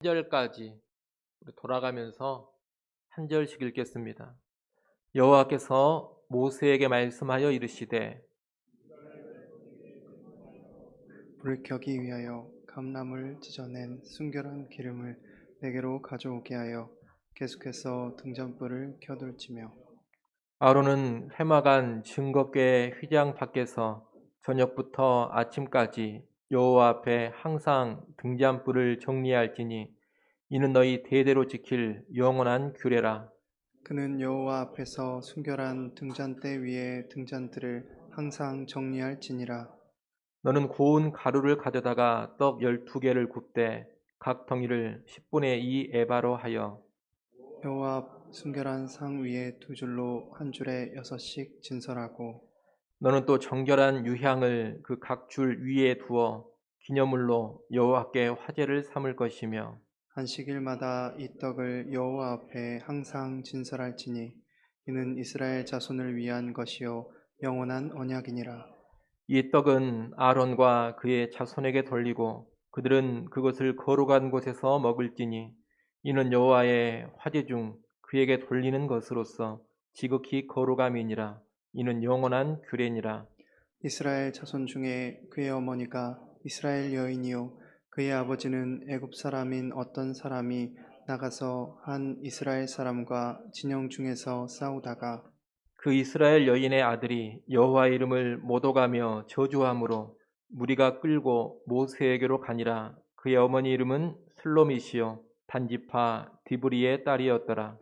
절까지 우리 돌아가면서 한 절씩 읽겠습니다. 여호와께서 모세에게 말씀하여 이르시되 불을 켜기 위하여 감람을 찢어낸 순결한 기름을 내게로 가져오게 하여 계속해서 등잔불을 켜둘지며 아론은 회막안 증거궤 휘장 밖에서 저녁부터 아침까지 여호와 앞에 항상 등잔불을 정리할지니 이는 너희 대대로 지킬 영원한 규례라. 그는 여호와 앞에서 순결한 등잔대 위에 등잔들을 항상 정리할지니라. 너는 고운 가루를 가져다가 떡 12개를 굽되 각 덩이를 10분의 2 에바로 하여 여호와 앞 순결한 상 위에 두 줄로 한 줄에 6씩 진설하고 너는 또 정결한 유향을 그 각 줄 위에 두어 기념물로 여호와께 화제를 삼을 것이며 안식일마다 이 떡을 여호와 앞에 항상 진설할지니 이는 이스라엘 자손을 위한 것이요 영원한 언약이니라. 이 떡은 아론과 그의 자손에게 돌리고 그들은 그것을 거룩한 곳에서 먹을지니 이는 여호와의 화제 중 그에게 돌리는 것으로서 지극히 거룩함이니라. 이는 영원한 규례니라. 이스라엘 자손 중에 그의 어머니가 이스라엘 여인이요 그의 아버지는 애굽 사람인 어떤 사람이 나가서 한 이스라엘 사람과 진영 중에서 싸우다가 그 이스라엘 여인의 아들이 여호와의 이름을 못 오가며 저주함으로 무리가 끌고 모세에게로 가니라. 그의 어머니 이름은 슬로미시요 단지파 디브리의 딸이었더라.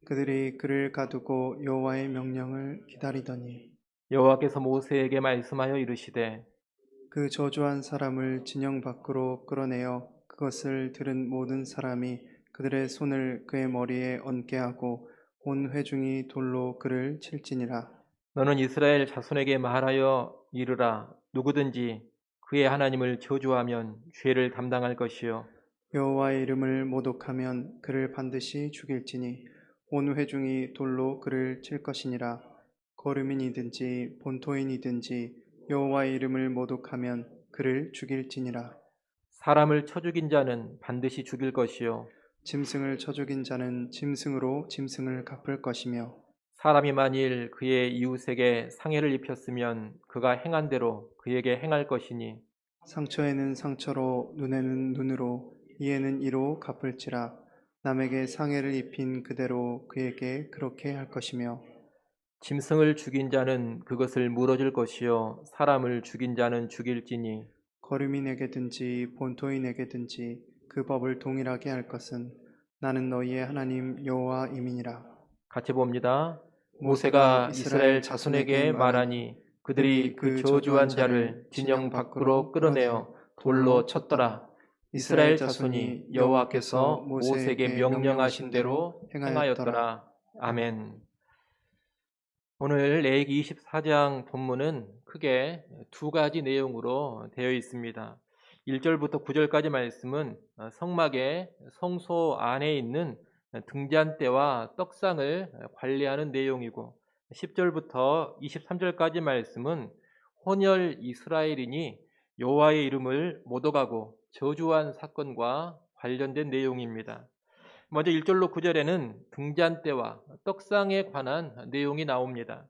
그들이 그를 가두고 여호와의 명령을 기다리더니 여호와께서 모세에게 말씀하여 이르시되 그 저주한 사람을 진영 밖으로 끌어내어 그것을 들은 모든 사람이 그들의 손을 그의 머리에 얹게 하고 온 회중이 돌로 그를 칠지니라. 너는 이스라엘 자손에게 말하여 이르라. 누구든지 그의 하나님을 저주하면 죄를 담당할 것이요 여호와의 이름을 모독하면 그를 반드시 죽일지니 온 회중이 돌로 그를 칠 것이니라. 거류민이든지 본토인이든지 여호와의 이름을 모독하면 그를 죽일지니라. 사람을 쳐 죽인 자는 반드시 죽일 것이요 짐승을 쳐 죽인 자는 짐승으로 짐승을 갚을 것이며 사람이 만일 그의 이웃에게 상해를 입혔으면 그가 행한 대로 그에게 행할 것이니 상처에는 상처로 눈에는 눈으로 이에는 이로 갚을지라. 남에게 상해를 입힌 그대로 그에게 그렇게 할 것이며 짐승을 죽인 자는 그것을 물어줄 것이요 사람을 죽인 자는 죽일지니 거류민에게든지 본토인에게든지 그 법을 동일하게 할 것은 나는 너희의 하나님 여호와임이니라. 같이 봅니다. 모세가 모세가 이스라엘 자손에게 말하니 그들이 그 저주한 자를 진영 밖으로 끌어내어 돌로 쳤더라. 이스라엘 자손이 여호와께서 모세에게 명령하신 대로 행하였더라. 아멘. 오늘 레위기 24장 본문은 크게 두 가지 내용으로 되어 있습니다. 1절부터 9절까지 말씀은 성막의 성소 안에 있는 등잔대와 떡상을 관리하는 내용이고 10절부터 23절까지 말씀은 혼혈 이스라엘인이 여호와의 이름을 못 오가고 저주한 사건과 관련된 내용입니다. 먼저 1절로 9절에는 등잔대와 떡상에 관한 내용이 나옵니다.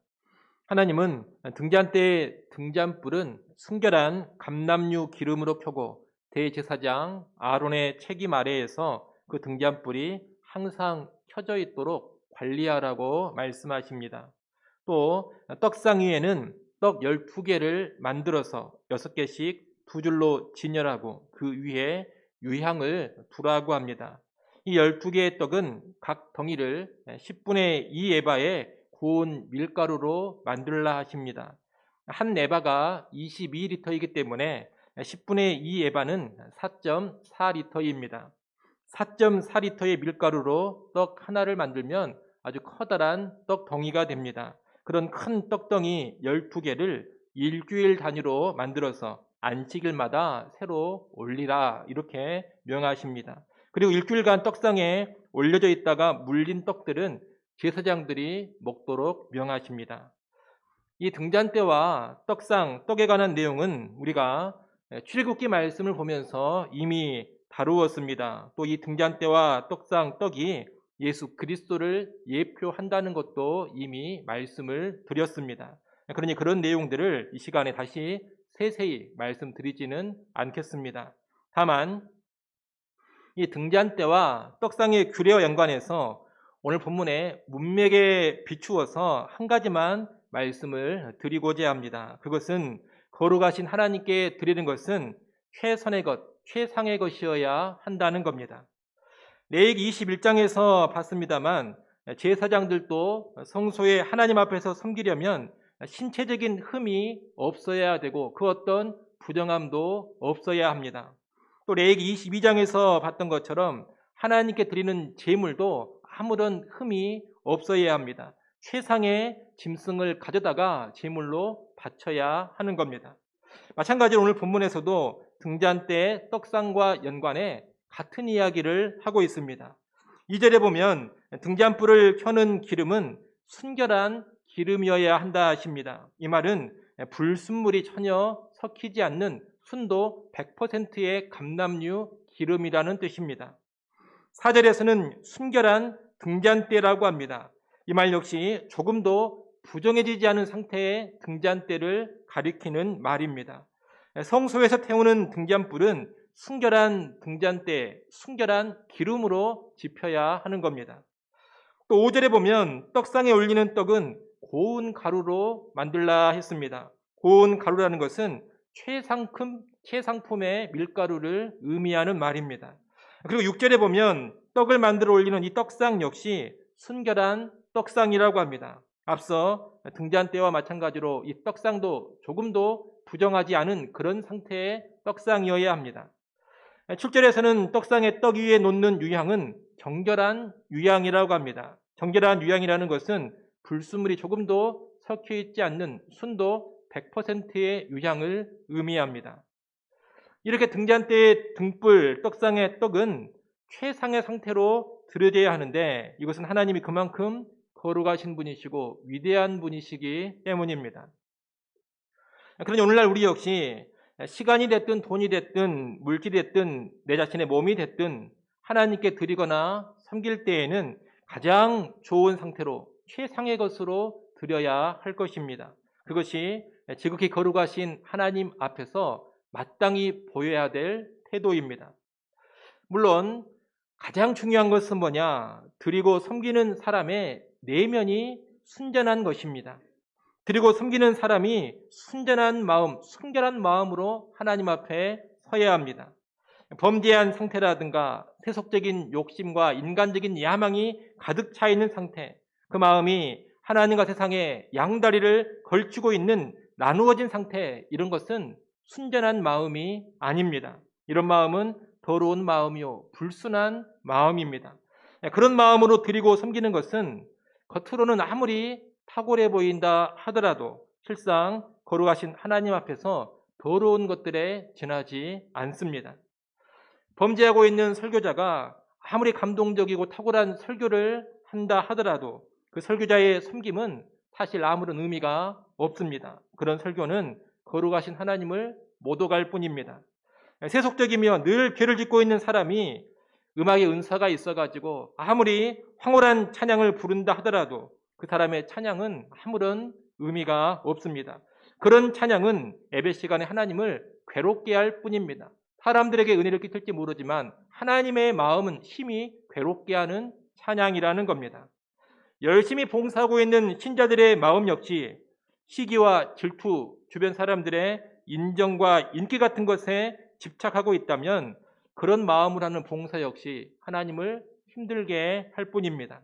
하나님은 등잔대의 등잔불은 순결한 감람류 기름으로 켜고 대제사장 아론의 책임 아래에서 그 등잔불이 항상 켜져 있도록 관리하라고 말씀하십니다. 또 떡상 위에는 떡 12개를 만들어서 6개씩 두 줄로 진열하고 그 위에 유향을 두라고 합니다. 이 12개의 떡은 각 덩이를 10분의 2 에바의 고운 밀가루로 만들라 하십니다. 한 에바가 22리터이기 때문에 10분의 2 에바는 4.4리터입니다. 4.4리터의 밀가루로 떡 하나를 만들면 아주 커다란 떡 덩이가 됩니다. 그런 큰 떡덩이 12개를 일주일 단위로 만들어서 안식일마다 새로 올리라 이렇게 명하십니다. 그리고 일주일간 떡상에 올려져 있다가 물린 떡들은 제사장들이 먹도록 명하십니다. 이 등잔대와 떡상, 떡에 관한 내용은 우리가 출애굽기 말씀을 보면서 이미 다루었습니다. 또 이 등잔대와 떡상, 떡이 예수 그리스도를 예표한다는 것도 이미 말씀을 드렸습니다. 그러니 그런 내용들을 이 시간에 다시 세세히 말씀드리지는 않겠습니다. 다만 이 등잔대와 떡상의 규례와 연관해서 오늘 본문에 문맥에 비추어서 한 가지만 말씀을 드리고자 합니다. 그것은 거룩하신 하나님께 드리는 것은 최선의 것, 최상의 것이어야 한다는 겁니다. 레위기 21장에서 봤습니다만 제사장들도 성소에 하나님 앞에서 섬기려면 신체적인 흠이 없어야 되고 그 어떤 부정함도 없어야 합니다. 또 레위기 22장에서 봤던 것처럼 하나님께 드리는 제물도 아무런 흠이 없어야 합니다. 최상의 짐승을 가져다가 제물로 바쳐야 하는 겁니다. 마찬가지로 오늘 본문에서도 등잔대 떡상과 연관해 같은 이야기를 하고 있습니다. 2절에 보면 등잔불을 켜는 기름은 순결한 기름이어야 한다 하십니다. 이 말은 불순물이 전혀 섞이지 않는 순도 100%의 감람류 기름이라는 뜻입니다. 4절에서는 순결한 등잔대라고 합니다. 이 말 역시 조금도 부정해지지 않은 상태의 등잔대를 가리키는 말입니다. 성소에서 태우는 등잔불은 순결한 등잔대, 순결한 기름으로 지펴야 하는 겁니다. 또 5절에 보면 떡상에 올리는 떡은 고운 가루로 만들라 했습니다. 고운 가루라는 것은 최상품의 밀가루를 의미하는 말입니다. 그리고 6절에 보면 떡을 만들어 올리는 이 떡상 역시 순결한 떡상이라고 합니다. 앞서 등잔대와 마찬가지로 이 떡상도 조금도 부정하지 않은 그런 상태의 떡상이어야 합니다. 7절에서는 떡상에 떡 위에 놓는 유향은 정결한 유향이라고 합니다. 정결한 유향이라는 것은 불순물이 조금도 섞여 있지 않는 순도 100%의 유향을 의미합니다. 이렇게 등잔대의 등불, 떡상의 떡은 최상의 상태로 드려져야 하는데 이것은 하나님이 그만큼 거룩하신 분이시고 위대한 분이시기 때문입니다. 그러니 오늘날 우리 역시 시간이 됐든 돈이 됐든 물질이 됐든 내 자신의 몸이 됐든 하나님께 드리거나 섬길 때에는 가장 좋은 상태로 최상의 것으로 드려야 할 것입니다. 그것이 지극히 거룩하신 하나님 앞에서 마땅히 보여야 될 태도입니다. 물론 가장 중요한 것은 뭐냐? 드리고 섬기는 사람의 내면이 순전한 것입니다. 드리고 섬기는 사람이 순전한 마음, 순결한 마음으로 하나님 앞에 서야 합니다. 범죄한 상태라든가 세속적인 욕심과 인간적인 야망이 가득 차 있는 상태, 그 마음이 하나님과 세상에 양다리를 걸치고 있는 나누어진 상태, 이런 것은 순전한 마음이 아닙니다. 이런 마음은 더러운 마음이요 불순한 마음입니다. 그런 마음으로 드리고 섬기는 것은 겉으로는 아무리 탁월해 보인다 하더라도 실상 거룩하신 하나님 앞에서 더러운 것들에 지나지 않습니다. 범죄하고 있는 설교자가 아무리 감동적이고 탁월한 설교를 한다 하더라도 그 설교자의 섬김은 사실 아무런 의미가 없습니다. 그런 설교는 거룩하신 하나님을 못 오갈 뿐입니다. 세속적이며 늘 죄를 짓고 있는 사람이 음악의 은사가 있어가지고 아무리 황홀한 찬양을 부른다 하더라도 그 사람의 찬양은 아무런 의미가 없습니다. 그런 찬양은 예배 시간에 하나님을 괴롭게 할 뿐입니다. 사람들에게 은혜를 끼칠지 모르지만 하나님의 마음은 심히 괴롭게 하는 찬양이라는 겁니다. 열심히 봉사하고 있는 신자들의 마음 역시 시기와 질투, 주변 사람들의 인정과 인기 같은 것에 집착하고 있다면 그런 마음으로 하는 봉사 역시 하나님을 힘들게 할 뿐입니다.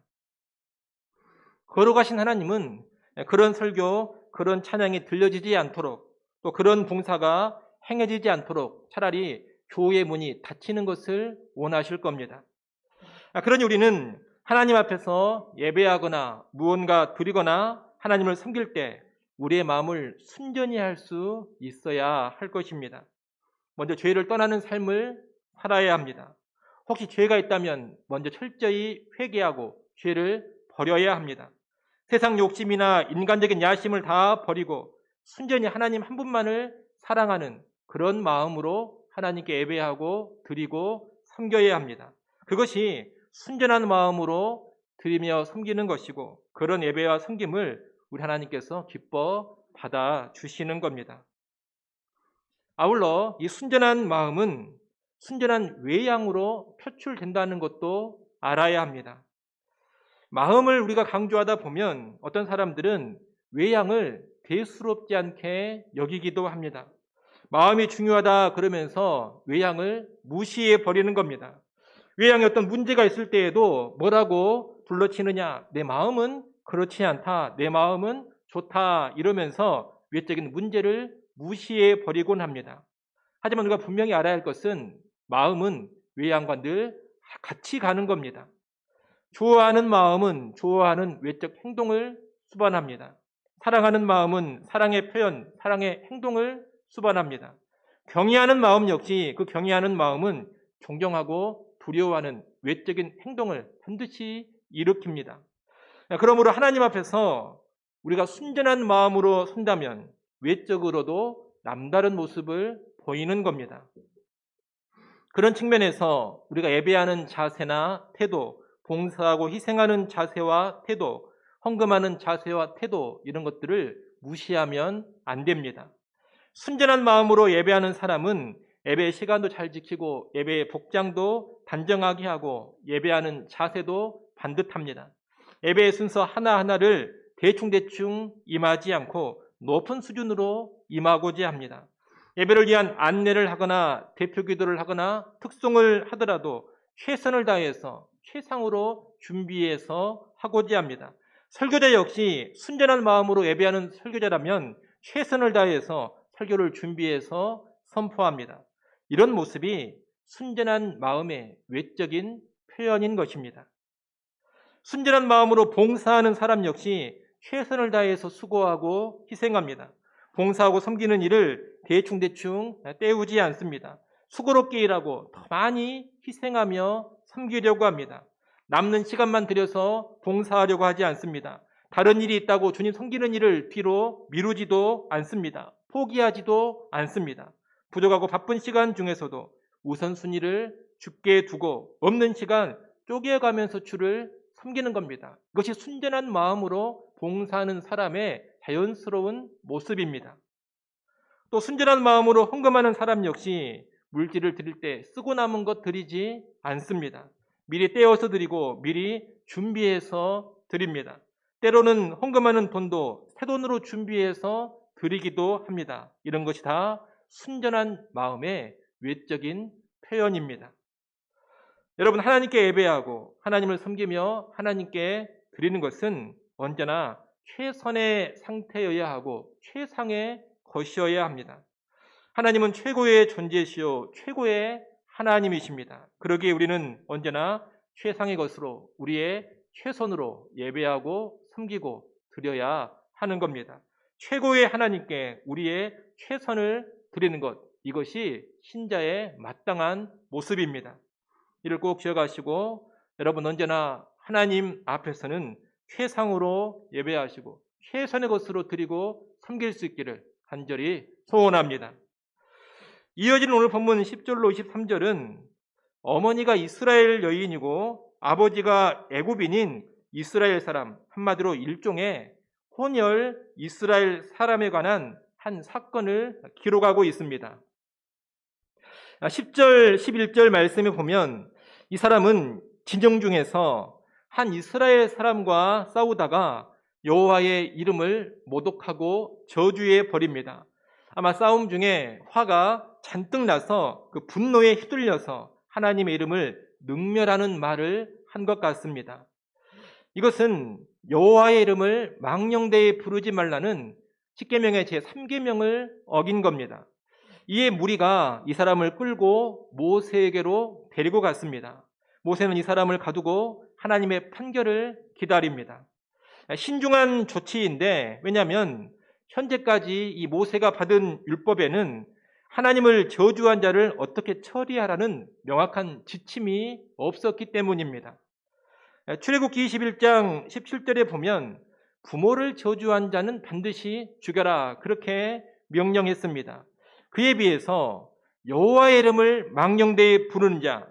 거룩하신 하나님은 그런 설교, 그런 찬양이 들려지지 않도록 또 그런 봉사가 행해지지 않도록 차라리 교회의 문이 닫히는 것을 원하실 겁니다. 그러니 우리는 하나님 앞에서 예배하거나 무언가 드리거나 하나님을 섬길 때 우리의 마음을 순전히 할 수 있어야 할 것입니다. 먼저 죄를 떠나는 삶을 살아야 합니다. 혹시 죄가 있다면 먼저 철저히 회개하고 죄를 버려야 합니다. 세상 욕심이나 인간적인 야심을 다 버리고 순전히 하나님 한 분만을 사랑하는 그런 마음으로 하나님께 예배하고 드리고 섬겨야 합니다. 그것이 순전한 마음으로 드리며 섬기는 것이고 그런 예배와 섬김을 우리 하나님께서 기뻐 받아주시는 겁니다. 아울러 이 순전한 마음은 순전한 외양으로 표출된다는 것도 알아야 합니다. 마음을 우리가 강조하다 보면 어떤 사람들은 외양을 대수롭지 않게 여기기도 합니다. 마음이 중요하다 그러면서 외양을 무시해 버리는 겁니다. 외양에 어떤 문제가 있을 때에도 뭐라고 둘러치느냐? 내 마음은 그렇지 않다. 내 마음은 좋다. 이러면서 외적인 문제를 무시해 버리곤 합니다. 하지만 우리가 분명히 알아야 할 것은 마음은 외양과 늘 같이 가는 겁니다. 좋아하는 마음은 좋아하는 외적 행동을 수반합니다. 사랑하는 마음은 사랑의 표현, 사랑의 행동을 수반합니다. 경외하는 마음 역시 그 경외하는 마음은 존경하고 두려워하는 외적인 행동을 반드시 일으킵니다. 그러므로 하나님 앞에서 우리가 순전한 마음으로 선다면 외적으로도 남다른 모습을 보이는 겁니다. 그런 측면에서 우리가 예배하는 자세나 태도, 봉사하고 희생하는 자세와 태도, 헌금하는 자세와 태도 이런 것들을 무시하면 안 됩니다. 순전한 마음으로 예배하는 사람은 예배 시간도 잘 지키고 예배의 복장도 단정하게 하고 예배하는 자세도 반듯합니다. 예배의 순서 하나하나를 대충대충 임하지 않고 높은 수준으로 임하고자 합니다. 예배를 위한 안내를 하거나 대표 기도를 하거나 특송을 하더라도 최선을 다해서 최상으로 준비해서 하고자 합니다. 설교자 역시 순전한 마음으로 예배하는 설교자라면 최선을 다해서 설교를 준비해서 선포합니다. 이런 모습이 순전한 마음의 외적인 표현인 것입니다. 순전한 마음으로 봉사하는 사람 역시 최선을 다해서 수고하고 희생합니다. 봉사하고 섬기는 일을 대충대충 때우지 않습니다. 수고롭게 일하고 더 많이 희생하며 섬기려고 합니다. 남는 시간만 들여서 봉사하려고 하지 않습니다. 다른 일이 있다고 주님 섬기는 일을 뒤로 미루지도 않습니다. 포기하지도 않습니다. 부족하고 바쁜 시간 중에서도 우선순위를 주께 두고 없는 시간 쪼개가면서 주를 섬기는 겁니다. 이것이 순전한 마음으로 봉사하는 사람의 자연스러운 모습입니다. 또 순전한 마음으로 헌금하는 사람 역시 물질을 드릴 때 쓰고 남은 것 드리지 않습니다. 미리 떼어서 드리고 미리 준비해서 드립니다. 때로는 헌금하는 돈도 새 돈으로 준비해서 드리기도 합니다. 이런 것이 다 순전한 마음의 외적인 표현입니다. 여러분, 하나님께 예배하고 하나님을 섬기며 하나님께 드리는 것은 언제나 최선의 상태여야 하고 최상의 것이어야 합니다. 하나님은 최고의 존재시요 최고의 하나님이십니다. 그러기에 우리는 언제나 최상의 것으로 우리의 최선으로 예배하고 섬기고 드려야 하는 겁니다. 최고의 하나님께 우리의 최선을 드리는 것, 이것이 신자의 마땅한 모습입니다. 이를 꼭 기억하시고 여러분 언제나 하나님 앞에서는 최상으로 예배하시고 최선의 것으로 드리고 섬길 수 있기를 간절히 소원합니다. 이어지는 오늘 본문 10절로 23절은 어머니가 이스라엘 여인이고 아버지가 애굽인인 이스라엘 사람, 한마디로 일종의 혼혈 이스라엘 사람에 관한 한 사건을 기록하고 있습니다. 10절, 11절 말씀에 보면 이 사람은 진영 중에서 한 이스라엘 사람과 싸우다가 여호와의 이름을 모독하고 저주해 버립니다. 아마 싸움 중에 화가 잔뜩 나서 그 분노에 휘둘려서 하나님의 이름을 능멸하는 말을 한 것 같습니다. 이것은 여호와의 이름을 망령되이 부르지 말라는 십계명의 제3계명을 어긴 겁니다. 이에 무리가 이 사람을 끌고 모세에게로 데리고 갔습니다. 모세는 이 사람을 가두고 하나님의 판결을 기다립니다. 신중한 조치인데 왜냐하면 현재까지 이 모세가 받은 율법에는 하나님을 저주한 자를 어떻게 처리하라는 명확한 지침이 없었기 때문입니다. 출애굽기 21장 17절에 보면 부모를 저주한 자는 반드시 죽여라 그렇게 명령했습니다. 그에 비해서 여호와의 이름을 망령되이 부르는 자,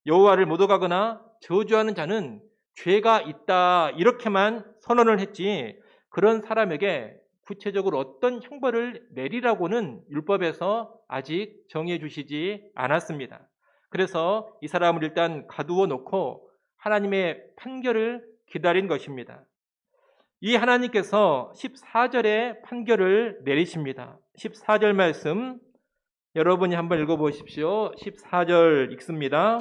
여호와를 모독하거나 저주하는 자는 죄가 있다 이렇게만 선언을 했지 그런 사람에게 구체적으로 어떤 형벌을 내리라고는 율법에서 아직 정해 주시지 않았습니다. 그래서 이 사람을 일단 가두어 놓고 하나님의 판결을 기다린 것입니다. 이 하나님께서 14절에 판결을 내리십니다. 14절 말씀 여러분이 한번 읽어보십시오. 14절 읽습니다.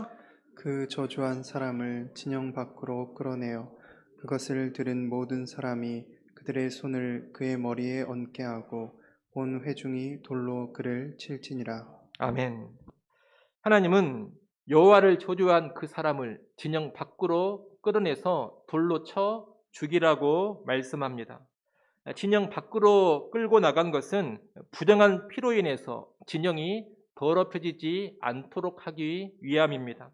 그 저주한 사람을 진영 밖으로 끌어내어 그것을 들은 모든 사람이 그들의 손을 그의 머리에 얹게 하고 온 회중이 돌로 그를 칠지니라. 아멘. 하나님은 여호와를 저주한 그 사람을 진영 밖으로 끌어내서 돌로 쳐 죽이라고 말씀합니다. 진영 밖으로 끌고 나간 것은 부정한 피로 인해서 진영이 더럽혀지지 않도록 하기 위함입니다.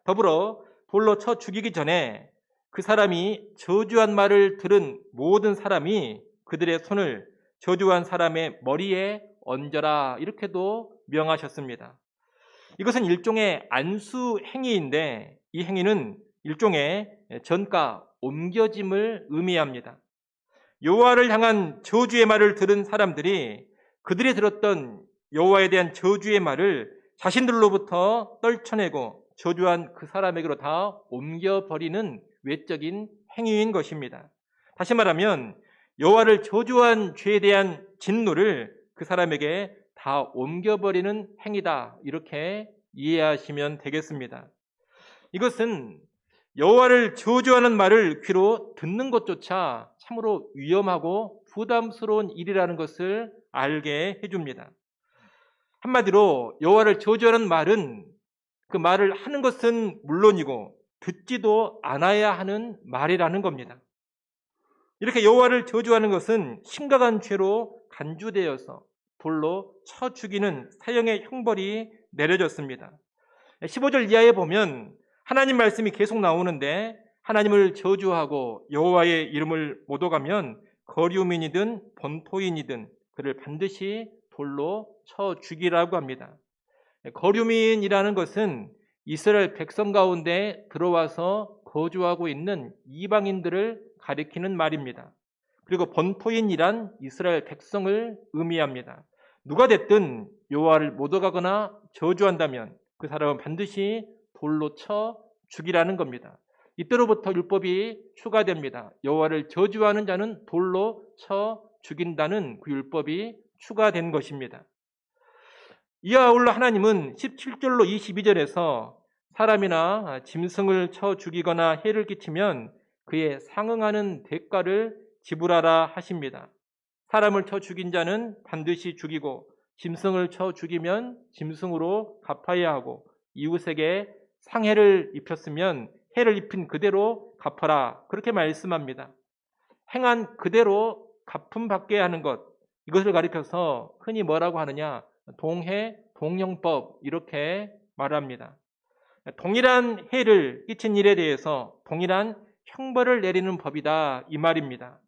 더불어 돌로 쳐 죽이기 전에 그 사람이 저주한 말을 들은 모든 사람이 그들의 손을 저주한 사람의 머리에 얹어라 이렇게도 명하셨습니다. 이것은 일종의 안수 행위인데 이 행위는 일종의 전가 옮겨짐을 의미합니다. 여호와를 향한 저주의 말을 들은 사람들이 그들이 들었던 여호와에 대한 저주의 말을 자신들로부터 떨쳐내고 저주한 그 사람에게로 다 옮겨버리는 외적인 행위인 것입니다. 다시 말하면 여호와를 저주한 죄에 대한 진노를 그 사람에게 다 옮겨버리는 행위다 이렇게 이해하시면 되겠습니다. 이것은 여호와를 저주하는 말을 귀로 듣는 것조차 참으로 위험하고 부담스러운 일이라는 것을 알게 해줍니다. 한마디로 여호와를 저주하는 말은 그 말을 하는 것은 물론이고 듣지도 않아야 하는 말이라는 겁니다. 이렇게 여호와를 저주하는 것은 심각한 죄로 간주되어서 돌로 쳐 죽이는 사형의 형벌이 내려졌습니다. 15절 이하에 보면 하나님 말씀이 계속 나오는데 하나님을 저주하고 여호와의 이름을 모독하면 거류민이든 본토인이든 그를 반드시 돌로 쳐 죽이라고 합니다. 거류민이라는 것은 이스라엘 백성 가운데 들어와서 거주하고 있는 이방인들을 가리키는 말입니다. 그리고 본토인이란 이스라엘 백성을 의미합니다. 누가 됐든 여호와를 모독하거나 저주한다면 그 사람은 반드시 돌로 쳐 죽이라는 겁니다. 이때로부터 율법이 추가됩니다. 여호와를 저주하는 자는 돌로 쳐 죽인다는 그 율법이 추가된 것입니다. 이와 아울러 하나님은 17절로 22절에서 사람이나 짐승을 쳐 죽이거나 해를 끼치면 그에 상응하는 대가를 지불하라 하십니다. 사람을 쳐 죽인 자는 반드시 죽이고 짐승을 쳐 죽이면 짐승으로 갚아야 하고 이웃에게 상해를 입혔으면 해를 입힌 그대로 갚아라 그렇게 말씀합니다. 행한 그대로 갚음 받게 하는 것 이것을 가리켜서 흔히 뭐라고 하느냐 동해 동령법 이렇게 말합니다. 동일한 해를 끼친 일에 대해서 동일한 형벌을 내리는 법이다 이 말입니다.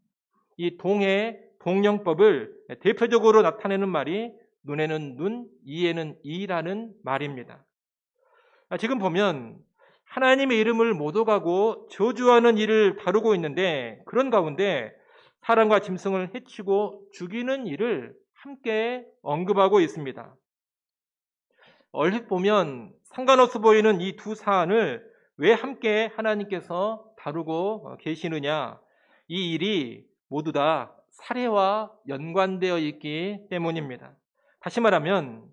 이 동해 동령법을 대표적으로 나타내는 말이 눈에는 눈, 이에는 이라는 말입니다. 지금 보면 하나님의 이름을 모독하고 저주하는 일을 다루고 있는데 그런 가운데 사람과 짐승을 해치고 죽이는 일을 함께 언급하고 있습니다. 얼핏 보면 상관없어 보이는 이 두 사안을 왜 함께 하나님께서 다루고 계시느냐? 이 일이 모두 다 살해와 연관되어 있기 때문입니다. 다시 말하면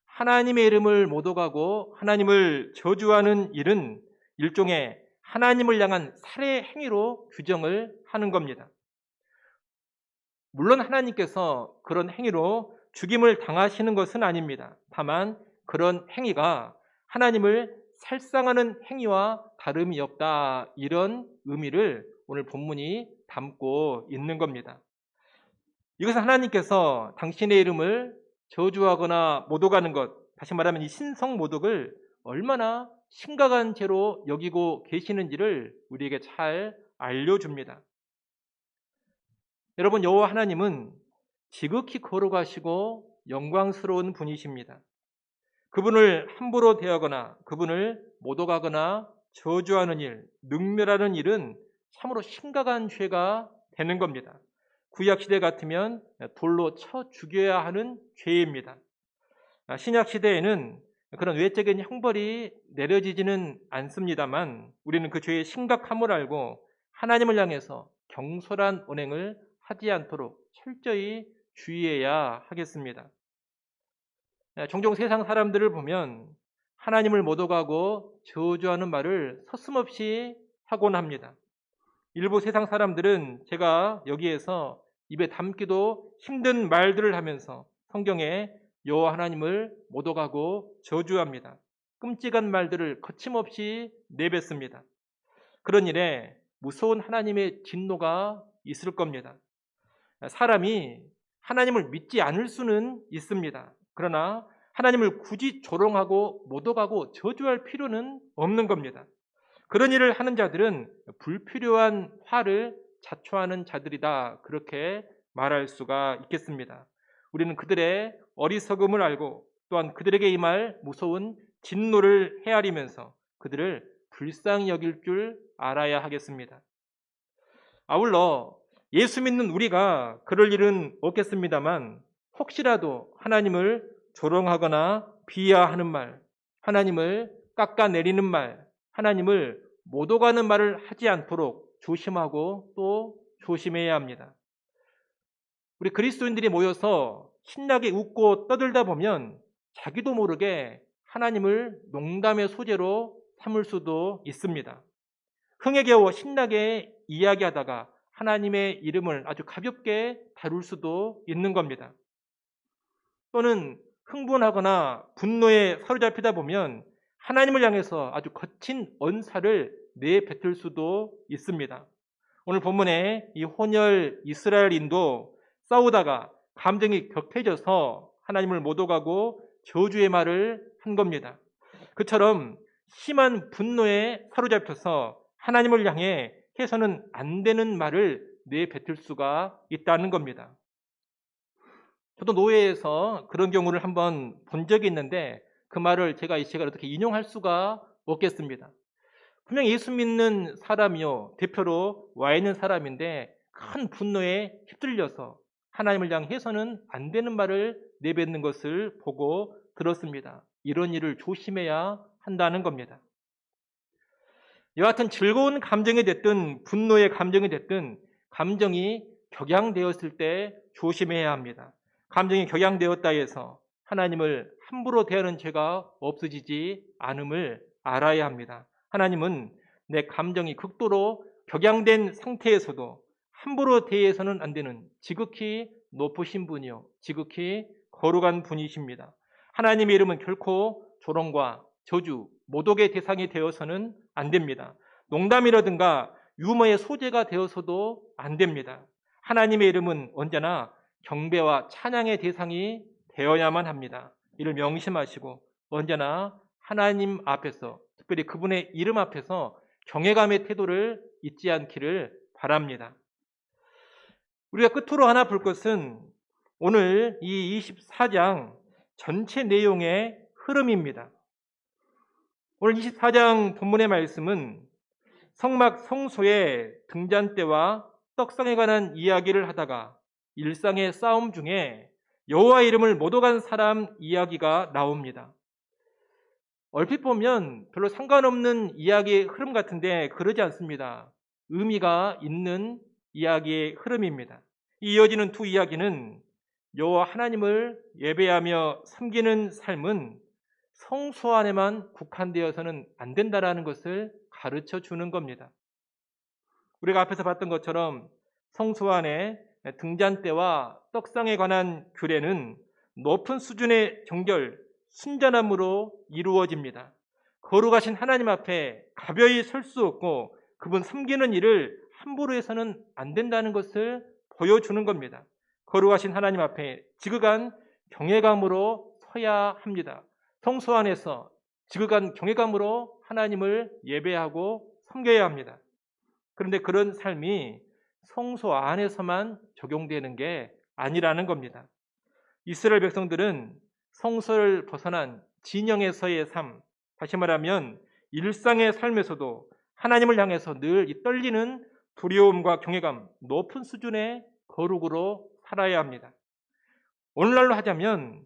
하나님의 이름을 모독하고 하나님을 저주하는 일은 일종의 하나님을 향한 살해 행위로 규정을 하는 겁니다. 물론 하나님께서 그런 행위로 죽임을 당하시는 것은 아닙니다. 다만 그런 행위가 하나님을 살상하는 행위와 다름이 없다 이런 의미를 오늘 본문이 담고 있는 겁니다. 이것은 하나님께서 당신의 이름을 저주하거나 모독하는 것, 다시 말하면 이 신성 모독을 얼마나 심각한 죄로 여기고 계시는지를 우리에게 잘 알려줍니다. 여러분, 여호와 하나님은 지극히 거룩하시고 영광스러운 분이십니다. 그분을 함부로 대하거나 그분을 모독하거나 저주하는 일, 능멸하는 일은 참으로 심각한 죄가 되는 겁니다. 구약시대 같으면 돌로 쳐 죽여야 하는 죄입니다. 신약시대에는 그런 외적인 형벌이 내려지지는 않습니다만 우리는 그 죄의 심각함을 알고 하나님을 향해서 경솔한 언행을 하지 않도록 철저히 주의해야 하겠습니다. 종종 세상 사람들을 보면 하나님을 모독하고 저주하는 말을 서슴없이 하곤 합니다. 일부 세상 사람들은 제가 여기에서 입에 담기도 힘든 말들을 하면서 성경에 여호와 하나님을 모독하고 저주합니다. 끔찍한 말들을 거침없이 내뱉습니다. 그런 일에 무서운 하나님의 진노가 있을 겁니다. 사람이 하나님을 믿지 않을 수는 있습니다. 그러나 하나님을 굳이 조롱하고 모독하고 저주할 필요는 없는 겁니다. 그런 일을 하는 자들은 불필요한 화를 자초하는 자들이다. 그렇게 말할 수가 있겠습니다. 우리는 그들의 어리석음을 알고 또한 그들에게 임할 무서운 진노를 헤아리면서 그들을 불쌍히 여길 줄 알아야 하겠습니다. 아울러 예수 믿는 우리가 그럴 일은 없겠습니다만 혹시라도 하나님을 조롱하거나 비하하는 말, 하나님을 깎아내리는 말, 하나님을 모독하는 말을 하지 않도록 조심하고 또 조심해야 합니다. 우리 그리스도인들이 모여서 신나게 웃고 떠들다 보면 자기도 모르게 하나님을 농담의 소재로 삼을 수도 있습니다. 흥에 겨워 신나게 이야기하다가 하나님의 이름을 아주 가볍게 다룰 수도 있는 겁니다. 또는 흥분하거나 분노에 사로잡히다 보면 하나님을 향해서 아주 거친 언사를 내뱉을 수도 있습니다. 오늘 본문에 이 혼혈 이스라엘인도 싸우다가 감정이 격해져서 하나님을 모독하고 저주의 말을 한 겁니다. 그처럼 심한 분노에 사로잡혀서 하나님을 향해 해서는 안 되는 말을 내뱉을 수가 있다는 겁니다. 저도 노예에서 그런 경우를 한번 본 적이 있는데 그 말을 제가 이 시간에 어떻게 인용할 수가 없겠습니다. 분명 예수 믿는 사람이요 대표로 와 있는 사람인데 큰 분노에 휩들려서 하나님을 향해서는 안 되는 말을 내뱉는 것을 보고 들었습니다. 이런 일을 조심해야 한다는 겁니다. 여하튼 즐거운 감정이 됐든 분노의 감정이 됐든 감정이 격양되었을 때 조심해야 합니다. 감정이 격양되었다 해서 하나님을 함부로 대하는 죄가 없어지지 않음을 알아야 합니다. 하나님은 내 감정이 극도로 격양된 상태에서도 함부로 대해서는 안 되는 지극히 높으신 분이요 지극히 거룩한 분이십니다. 하나님의 이름은 결코 조롱과 저주, 모독의 대상이 되어서는 안 됩니다. 농담이라든가 유머의 소재가 되어서도 안 됩니다. 하나님의 이름은 언제나 경배와 찬양의 대상이 되어야만 합니다. 이를 명심하시고 언제나 하나님 앞에서 특별히 그분의 이름 앞에서 경외감의 태도를 잊지 않기를 바랍니다. 우리가 끝으로 하나 볼 것은 오늘 이 24장 전체 내용의 흐름입니다. 오늘 24장 본문의 말씀은 성막 성소의 등잔 때와 떡상에 관한 이야기를 하다가 일상의 싸움 중에 여호와 이름을 모독한 사람 이야기가 나옵니다. 얼핏 보면 별로 상관없는 이야기의 흐름 같은데 그러지 않습니다. 의미가 있는 이야기의 흐름입니다. 이어지는 두 이야기는 여호와 하나님을 예배하며 섬기는 삶은 성소 안에만 국한되어서는 안 된다라는 것을 가르쳐 주는 겁니다. 우리가 앞에서 봤던 것처럼 성소 안에 등잔대와 떡상에 관한 규례는 높은 수준의 정결, 순전함으로 이루어집니다. 거룩하신 하나님 앞에 가벼이 설 수 없고 그분 섬기는 일을 함부로 해서는 안 된다는 것을 보여주는 겁니다. 거룩하신 하나님 앞에 지극한 경외감으로 서야 합니다. 성소 안에서 지극한 경외감으로 하나님을 예배하고 섬겨야 합니다. 그런데 그런 삶이 성소 안에서만 적용되는 게 아니라는 겁니다. 이스라엘 백성들은 성소를 벗어난 진영에서의 삶, 다시 말하면 일상의 삶에서도 하나님을 향해서 늘 이 떨리는 두려움과 경외감, 높은 수준의 거룩으로 살아야 합니다. 오늘날로 하자면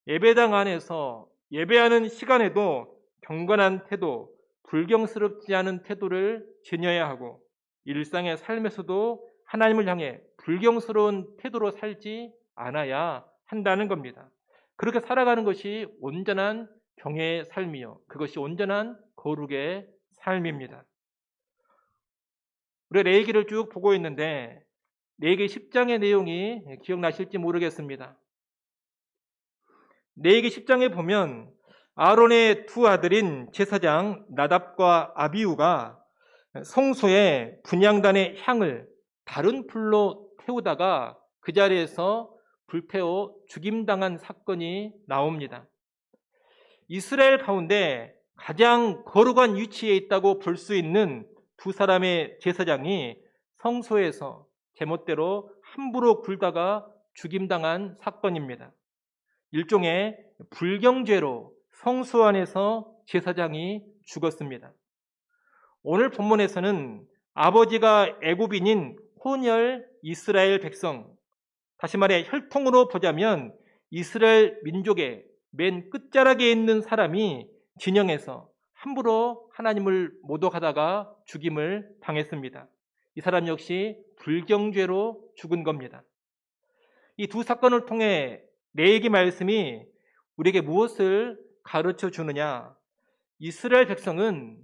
예배당 안에서 예배하는 시간에도 경건한 태도, 불경스럽지 않은 태도를 지녀야 하고, 일상의 삶에서도 하나님을 향해 불경스러운 태도로 살지 않아야 한다는 겁니다. 그렇게 살아가는 것이 온전한 경외의 삶이요, 그것이 온전한 거룩의 삶입니다. 우리가 레위기를 쭉 보고 있는데 레위기 10장의 내용이 기억나실지 모르겠습니다. 레위기 10장에 보면 아론의 두 아들인 제사장 나답과 아비후가 성소에 분향단의 향을 다른 불로 태우다가 그 자리에서 불태워 죽임당한 사건이 나옵니다. 이스라엘 가운데 가장 거룩한 위치에 있다고 볼 수 있는 두 사람의 제사장이 성소에서 제멋대로 함부로 굴다가 죽임당한 사건입니다. 일종의 불경죄로 성소 안에서 제사장이 죽었습니다. 오늘 본문에서는 아버지가 애굽인인 혼혈 이스라엘 백성, 다시 말해 혈통으로 보자면 이스라엘 민족의 맨 끝자락에 있는 사람이 진영에서 함부로 하나님을 모독하다가 죽임을 당했습니다. 이 사람 역시 불경죄로 죽은 겁니다. 이 두 사건을 통해 레위기 말씀이 우리에게 무엇을 가르쳐 주느냐? 이스라엘 백성은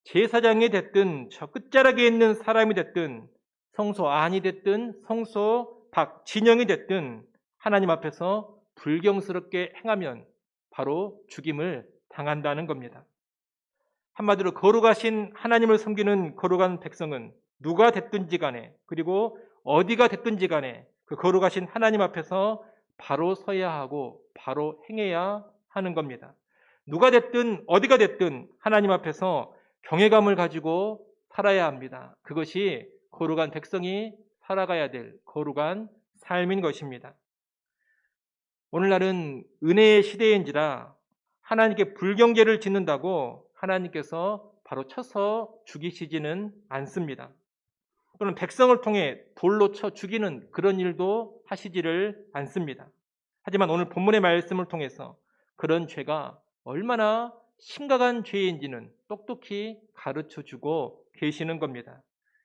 제사장이 됐든 저 끝자락에 있는 사람이 됐든 성소 안이 됐든 성소 밖 진영이 됐든 하나님 앞에서 불경스럽게 행하면 바로 죽임을 당한다는 겁니다. 한마디로 거룩하신 하나님을 섬기는 거룩한 백성은 누가 됐든지 간에, 그리고 어디가 됐든지 간에 그 거룩하신 하나님 앞에서 바로 서야 하고 바로 행해야 하는 겁니다. 누가 됐든 어디가 됐든 하나님 앞에서 경외감을 가지고 살아야 합니다. 그것이 거룩한 백성이 살아가야 될 거룩한 삶인 것입니다. 오늘날은 은혜의 시대인지라 하나님께 불경죄를 짓는다고 하나님께서 바로 쳐서 죽이시지는 않습니다. 또는 백성을 통해 돌로 쳐 죽이는 그런 일도 하시지를 않습니다. 하지만 오늘 본문의 말씀을 통해서 그런 죄가 얼마나 심각한 죄인지는 똑똑히 가르쳐주고 계시는 겁니다.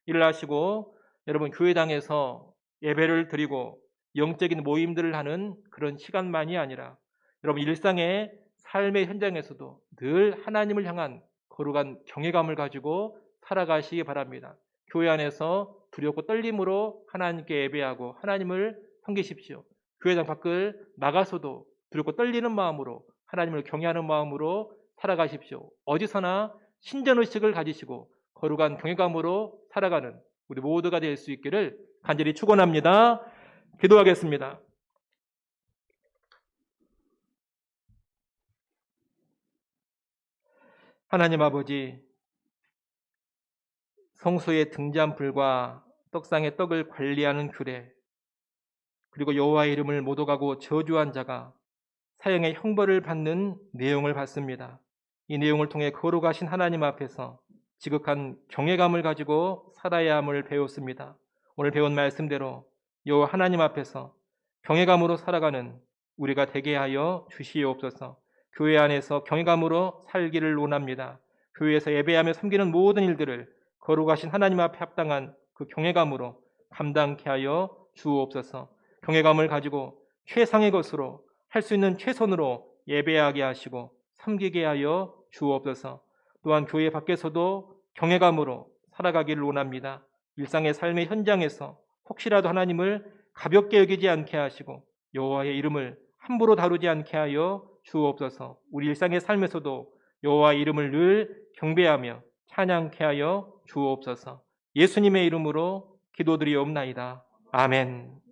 이를 하시고 여러분 교회당에서 예배를 드리고 영적인 모임들을 하는 그런 시간만이 아니라 여러분 일상의 삶의 현장에서도 늘 하나님을 향한 거룩한 경외감을 가지고 살아가시기 바랍니다. 교회 안에서 두렵고 떨림으로 하나님께 예배하고 하나님을 섬기십시오. 교회당 밖을 나가서도 두렵고 떨리는 마음으로 하나님을 경외하는 마음으로 살아가십시오. 어디서나 신전의식을 가지시고 거룩한 경외감으로 살아가는 우리 모두가 될 수 있기를 간절히 축원합니다. 기도하겠습니다. 하나님 아버지, 성소의 등잔불과 떡상의 떡을 관리하는 규례, 그리고 여호와의 이름을 모독하고 저주한 자가 사형의 형벌을 받는 내용을 봤습니다. 이 내용을 통해 거룩하신 하나님 앞에서 지극한 경외감을 가지고 살아야 함을 배웠습니다. 오늘 배운 말씀대로 여호와 하나님 앞에서 경외감으로 살아가는 우리가 되게 하여 주시옵소서. 교회 안에서 경외감으로 살기를 원합니다. 교회에서 예배하며 섬기는 모든 일들을 거룩하신 하나님 앞에 합당한 그 경외감으로 감당케 하여 주옵소서. 경외감을 가지고 최상의 것으로 할 수 있는 최선으로 예배하게 하시고 섬기게 하여 주옵소서. 또한 교회 밖에서도 경외감으로 살아가기를 원합니다. 일상의 삶의 현장에서 혹시라도 하나님을 가볍게 여기지 않게 하시고 여호와의 이름을 함부로 다루지 않게 하여 주옵소서. 우리 일상의 삶에서도 여호와의 이름을 늘 경배하며 찬양케 하여 주옵소서. 예수님의 이름으로 기도드리옵나이다. 아멘.